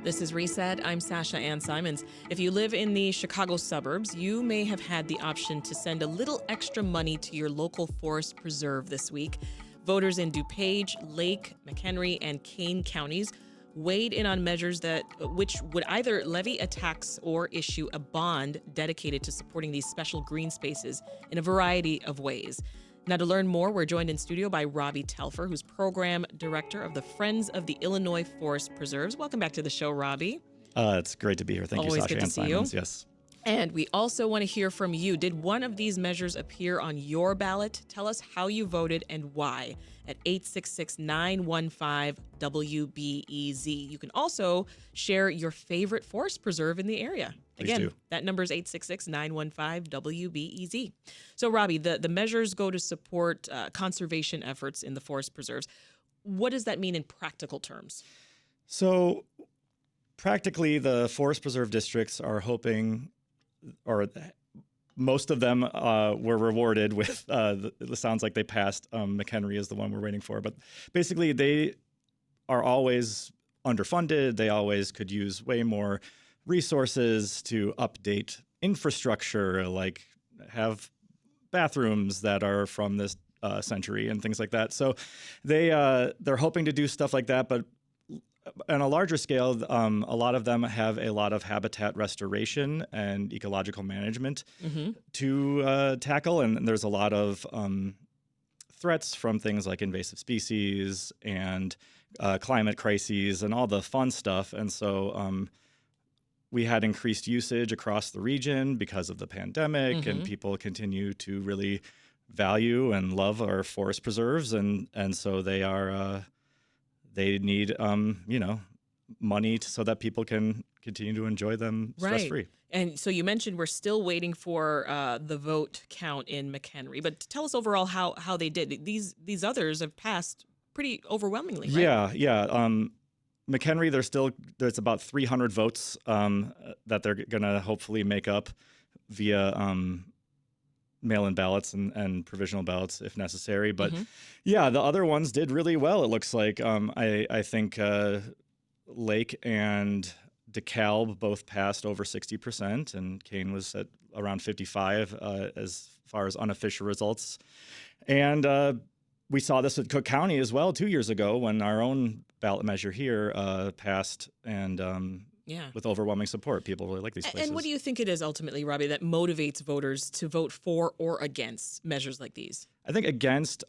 This is Reset. I'm Sasha-Ann Simons. If you live in the Chicago suburbs, you may have had the option to send a little extra money to your local forest preserve this week. Voters in DuPage, Lake, McHenry, and Kane counties weighed in on measures which would either levy a tax or issue a bond dedicated to supporting these special green spaces in a variety of ways. Now, to learn more, we're joined in studio by Robbie Telfer, who's program director of the Friends of the Illinois Forest Preserves. Welcome back to the show, Robbie. It's great to be here. Thank Always you, good to Sasha-Ann see Simons. you. Yes. And we also want to hear from you. Did one of these measures appear on your ballot? Tell us how you voted and why at 866-915-WBEZ. You can also share your favorite forest preserve in the area. Again, that number is 866-915-WBEZ. So, Robbie, the measures go to support conservation efforts in the forest preserves. What does that mean in practical terms? So, practically, the forest preserve districts are hoping, or most of them were rewarded with, it sounds like they passed. McHenry is the one we're waiting for. But basically, they are always underfunded. They always could use way more resources to update infrastructure, like have bathrooms that are from this century and things like that. So they're hoping to do stuff like that, but on a larger scale, a lot of them have a lot of habitat restoration and ecological management to tackle, and there's a lot of threats from things like invasive species and climate crises and all the fun stuff. And so we had increased usage across the region because of the pandemic, and people continue to really value and love our forest preserves, and so they are they need money so that people can continue to enjoy them stress-free. And so you mentioned we're still waiting for the vote count in McHenry, but tell us overall how they did. These others have passed pretty overwhelmingly, right? Yeah. McHenry, there's about 300 votes that they're going to hopefully make up via mail-in ballots and provisional ballots if necessary. But yeah, the other ones did really well, it looks like. I think Lake and DeKalb both passed over 60%, and Kane was at around 55 as far as unofficial results. And we saw this at Cook County as well 2 years ago when our own ballot measure here passed, and with overwhelming support. People really like these places. And what do you think it is ultimately, Robbie, that motivates voters to vote for or against measures like these? I think against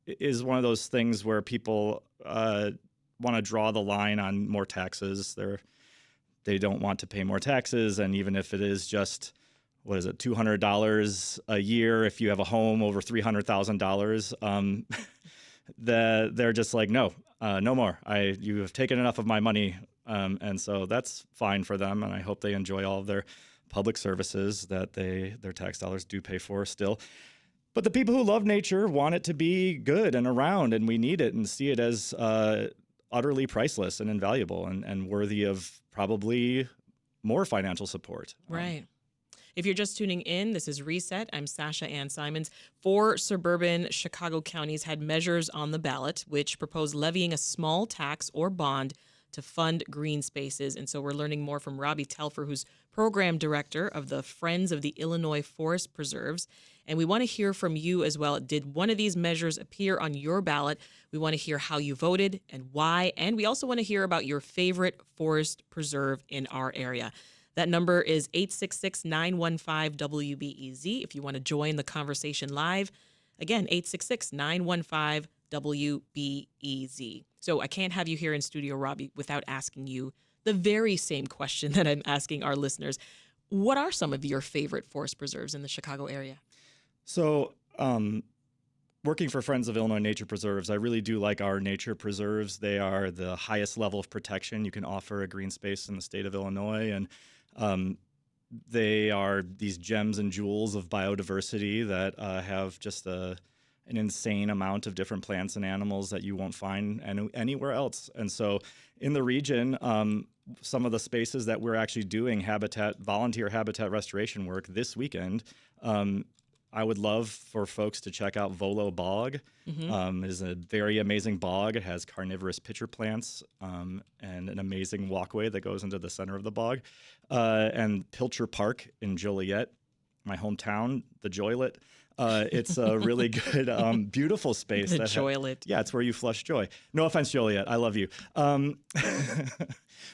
is one of those things where people want to draw the line on more taxes. They don't want to pay more taxes, and even if it is just $200 a year if you have a home over $300,000, they're just like, no more. You have taken enough of my money, and so that's fine for them. And I hope they enjoy all of their public services that their tax dollars do pay for still. But the people who love nature want it to be good and around, and we need it and see it as utterly priceless and invaluable and worthy of probably more financial support. Right. If you're just tuning in, this is Reset. I'm Sasha-Ann Simons. 4 suburban Chicago counties had measures on the ballot which propose levying a small tax or bond to fund green spaces. And so we're learning more from Robbie Telfer, who's program director of the Friends of the Illinois Forest Preserves. And we want to hear from you as well. Did one of these measures appear on your ballot? We want to hear how you voted and why. And we also want to hear about your favorite forest preserve in our area. That number is 866-915-WBEZ if you want to join the conversation live. Again, 866-915-WBEZ. So I can't have you here in studio, Robbie, without asking you the very same question that I'm asking our listeners. What are some of your favorite forest preserves in the Chicago area? So working for Friends of Illinois Nature Preserves, I really do like our nature preserves. They are the highest level of protection you can offer a green space in the state of Illinois. And they are these gems and jewels of biodiversity that have just an insane amount of different plants and animals that you won't find anywhere else. And so in the region, some of the spaces that we're actually doing volunteer habitat restoration work this weekend I would love for folks to check out Volo Bog. It is a very amazing bog. It has carnivorous pitcher plants and an amazing walkway that goes into the center of the bog. And Pilcher Park in Joliet, my hometown, the Joylet. It's a really good, beautiful space. The Joylet. Yeah, it's where you flush joy. No offense, Joliet. I love you.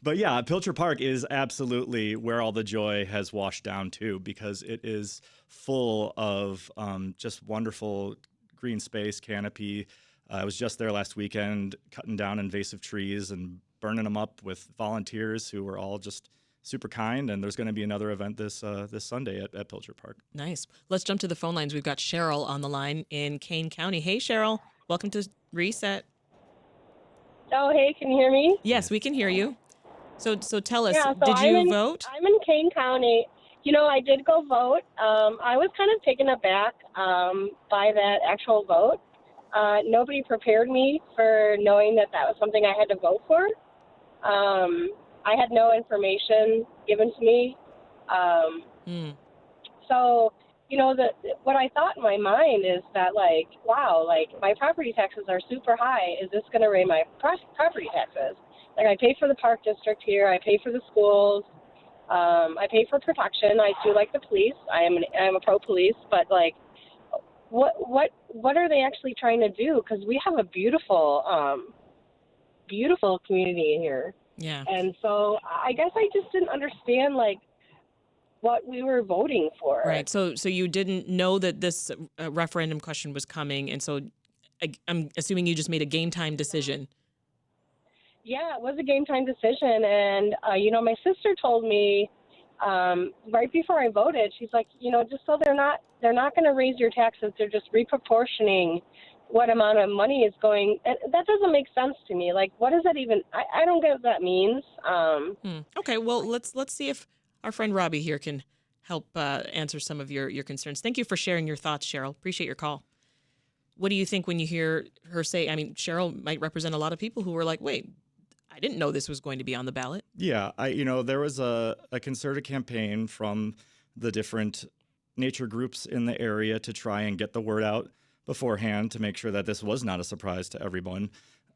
But yeah, Pilcher Park is absolutely where all the joy has washed down to, because it is full of just wonderful green space, canopy. I was just there last weekend cutting down invasive trees and burning them up with volunteers who were all just super kind, and there's going to be another event this Sunday at Pilcher Park. Nice. Let's jump to the phone lines. We've got Cheryl on the line in Kane County. Hey, Cheryl. Welcome to Reset. Oh, hey, can you hear me? Yes, we can hear you. So tell us, Yeah, did you vote? I'm in Kane County. You know, I did go vote. I was kind of taken aback by that actual vote. Nobody prepared me for knowing that was something I had to vote for. I had no information given to me. So, you know, what I thought in my mind is that, like, wow, like, my property taxes are super high. Is this going to raise my property taxes? Like, I pay for the park district here. I pay for the schools. I pay for protection. I do like the police. I'm a pro police, but, like, what are they actually trying to do? Because we have a beautiful community here. Yeah. And so I guess I just didn't understand, like, what we were voting for. Right. So you didn't know that this referendum question was coming, and so I'm assuming you just made a game time decision. Yeah, it was a game time decision. And, you know, my sister told me right before I voted, she's like, you know, just so they're not going to raise your taxes. They're just reproportioning what amount of money is going. And that doesn't make sense to me. Like, what does that even, I don't get what that means. Okay, well, let's see if our friend Robbie here can help answer some of your concerns. Thank you for sharing your thoughts, Cheryl. Appreciate your call. What do you think when you hear her say, I mean, Cheryl might represent a lot of people who were like, wait, I didn't know this was going to be on the ballot. Yeah, there was a concerted campaign from the different nature groups in the area to try and get the word out beforehand to make sure that this was not a surprise to everyone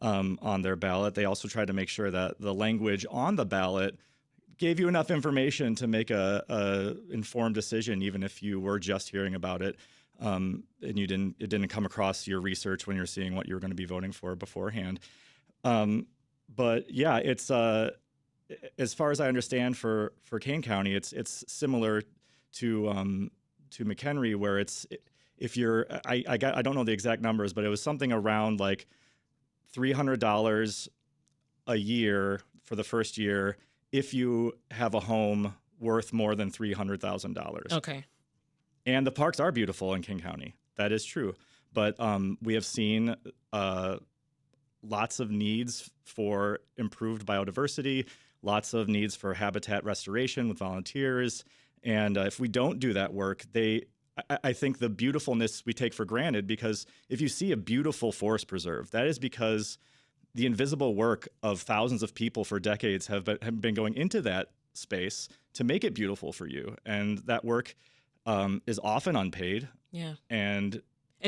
on their ballot. They also tried to make sure that the language on the ballot gave you enough information to make a informed decision, even if you were just hearing about it and it didn't come across your research when you're seeing what you're going to be voting for beforehand. But yeah, it's as far as I understand for Kane County, it's similar to McHenry, where if you're I don't know the exact numbers, but it was something around like $300 a year for the first year if you have a home worth more than $300,000. Okay. And the parks are beautiful in King County. That is true. But we have seen lots of needs for improved biodiversity, lots of needs for habitat restoration with volunteers. And if we don't do that work, I think the beautifulness we take for granted, because if you see a beautiful forest preserve, that is because the invisible work of thousands of people for decades have been going into that space to make it beautiful for you. And that work is often unpaid. Yeah. And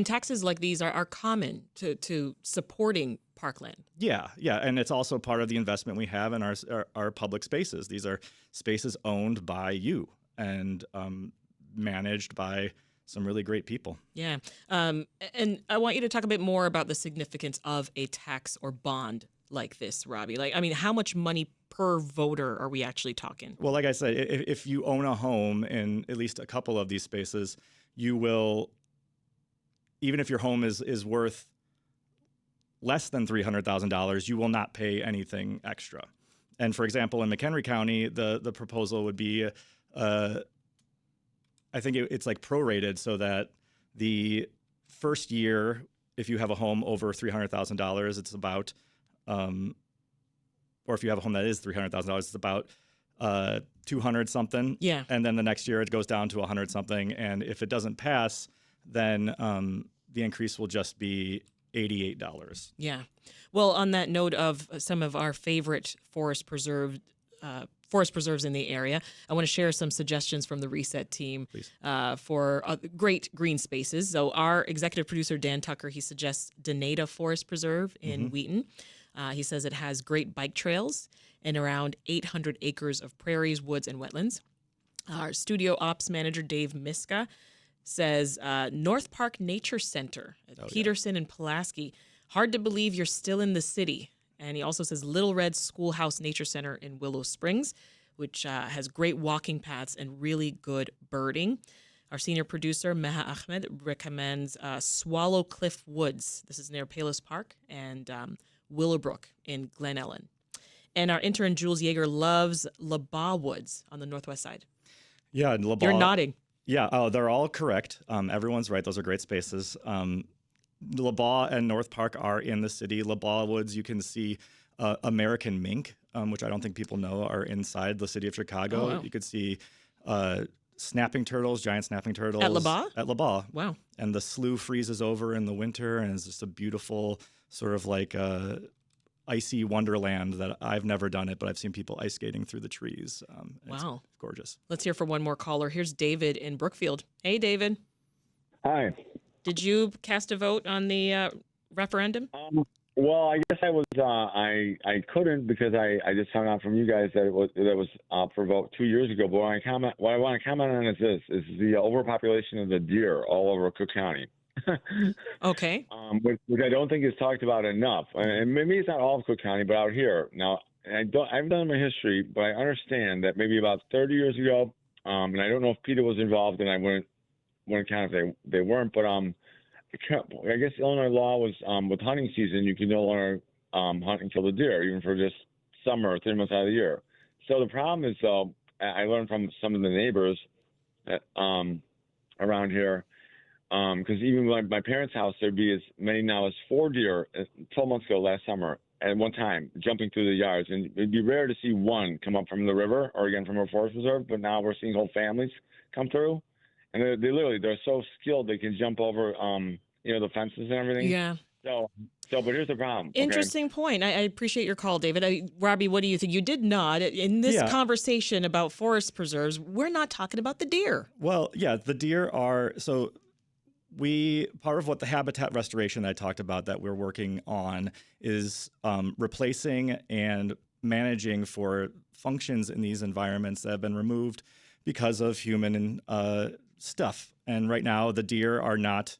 taxes like these are common to supporting parkland. Yeah. And it's also part of the investment we have in our public spaces. These are spaces owned by you and managed by some really great people. Yeah. And I want you to talk a bit more about the significance of a tax or bond like this, Robbie. Like, I mean, how much money per voter are we actually talking? Well, like I said, if you own a home in at least a couple of these spaces, you will, even if your home is worth less than $300,000, you will not pay anything extra. And for example, in McHenry County, the proposal would be, I think it's like prorated, so that the first year, if you have a home over $300,000, it's about, or if you have a home that is $300,000, it's about 200 something. Yeah. And then the next year it goes down to 100 something. And if it doesn't pass, then the increase will just be $88. Yeah. Well, on that note of some of our favorite forest preserve forest preserves in the area. I want to share some suggestions from the Reset team for great green spaces. So our executive producer, Dan Tucker, he suggests Donata Forest Preserve in Wheaton. He says it has great bike trails and around 800 acres of prairies, woods, and wetlands. Our studio ops manager, Dave Miska, says North Park Nature Center at Peterson and Pulaski. Hard to believe you're still in the city. And he also says Little Red Schoolhouse Nature Center in Willow Springs, which has great walking paths and really good birding. Our senior producer, Meha Ahmed, recommends Swallow Cliff Woods. This is near Palos Park, and Willowbrook in Glen Ellen. And our intern, Jules Yeager, loves LaBaugh Woods on the northwest side. Yeah, and LaBaugh. You're nodding. Yeah, they're all correct. Everyone's right. Those are great spaces. LaBaugh and North Park are in the city. LaBaugh Woods, you can see American mink, which I don't think people know are inside the city of Chicago. Oh, wow. You could see snapping turtles, giant snapping turtles. At LaBaugh? At LaBaugh. Wow. And the slough freezes over in the winter, and it's just a beautiful sort of like icy wonderland that I've never done it, but I've seen people ice skating through the trees. Wow. It's gorgeous. Let's hear from one more caller. Here's David in Brookfield. Hey, David. Hi. Did you cast a vote on the referendum? Well, I guess I was. I couldn't because I just found out from you guys that it was up for vote 2 years ago. But what I want to comment on is this: is the overpopulation of the deer all over Cook County. Okay. Which I don't think is talked about enough. And maybe it's not all of Cook County, but out here now. I haven't done my history, but I understand that maybe about 30 years ago, and I don't know if PETA was involved, and I wouldn't count if they weren't, but I guess Illinois law was with hunting season, you can no longer hunt and kill the deer, even for just summer or 3 months out of the year. So the problem is, though, I learned from some of the neighbors that, around here, because even my parents' house, there'd be as many now as 4 deer 12 months ago last summer at one time, jumping through the yards. And it'd be rare to see one come up from the river or, again, from a forest reserve, but now we're seeing whole families come through. And they're so skilled they can jump over, the fences and everything. Yeah. So, but here's the problem. Interesting point. I appreciate your call, David. Robbie, what do you think? You did nod. In this conversation about forest preserves, we're not talking about the deer. Well, yeah, the deer are so. Part of what the habitat restoration that I talked about that we're working on is replacing and managing for functions in these environments that have been removed because of human stuff. And right now, the deer are not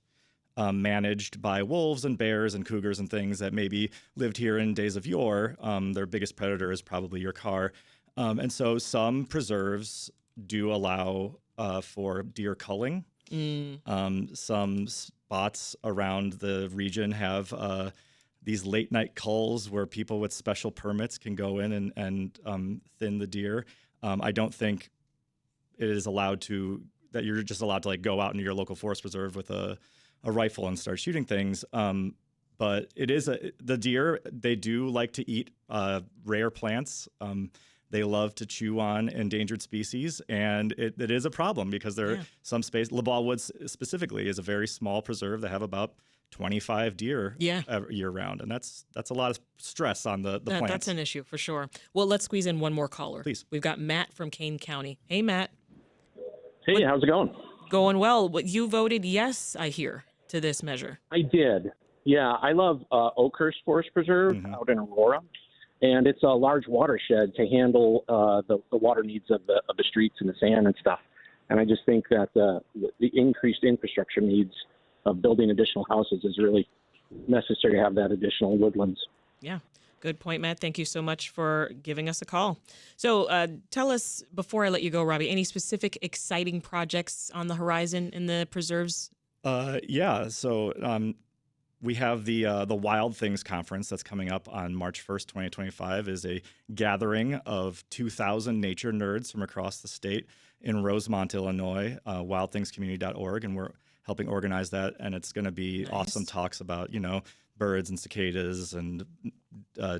managed by wolves and bears and cougars and things that maybe lived here in days of yore. Their biggest predator is probably your car. And so some preserves do allow for deer culling. Some spots around the region have these late night culls where people with special permits can go in and thin the deer. I don't think it is that you're just allowed to like go out into your local forest preserve with a rifle and start shooting things. But it is the deer, they do like to eat rare plants. They love to chew on endangered species, and it is a problem because there are some space. LaBaugh Woods specifically is a very small preserve that have about 25 deer year round, and that's a lot of stress on the plants. That's an issue for sure. Well, let's squeeze in one more caller. Please. We've got Matt from Kane County. Hey, Matt. Hey, how's it going? Going well. You voted yes, I hear, to this measure. I did. Yeah, I love Oakhurst Forest Preserve out in Aurora, and it's a large watershed to handle the water needs of the streets and the sand and stuff. And I just think that the increased infrastructure needs of building additional houses is really necessary to have that additional woodlands. Yeah. Good point, Matt. Thank you so much for giving us a call. So tell us, before I let you go, Robbie, any specific exciting projects on the horizon in the preserves? So we have the Wild Things Conference that's coming up on March 1st, 2025, is a gathering of 2,000 nature nerds from across the state in Rosemont, Illinois, wildthingscommunity.org, and we're helping organize that, and it's going to be awesome talks about, birds and cicadas and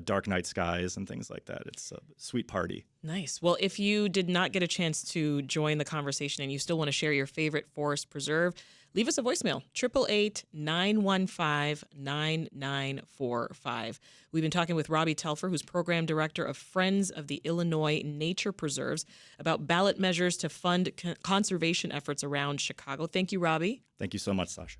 dark night skies and things like that. It's a sweet party. Nice. Well, if you did not get a chance to join the conversation and you still want to share your favorite forest preserve, leave us a voicemail, 888-915-9945. We've been talking with Robbie Telfer, who's program director of Friends of the Illinois Nature Preserves, about ballot measures to fund conservation efforts around Chicago. Thank you, Robbie. Thank you so much, Sasha.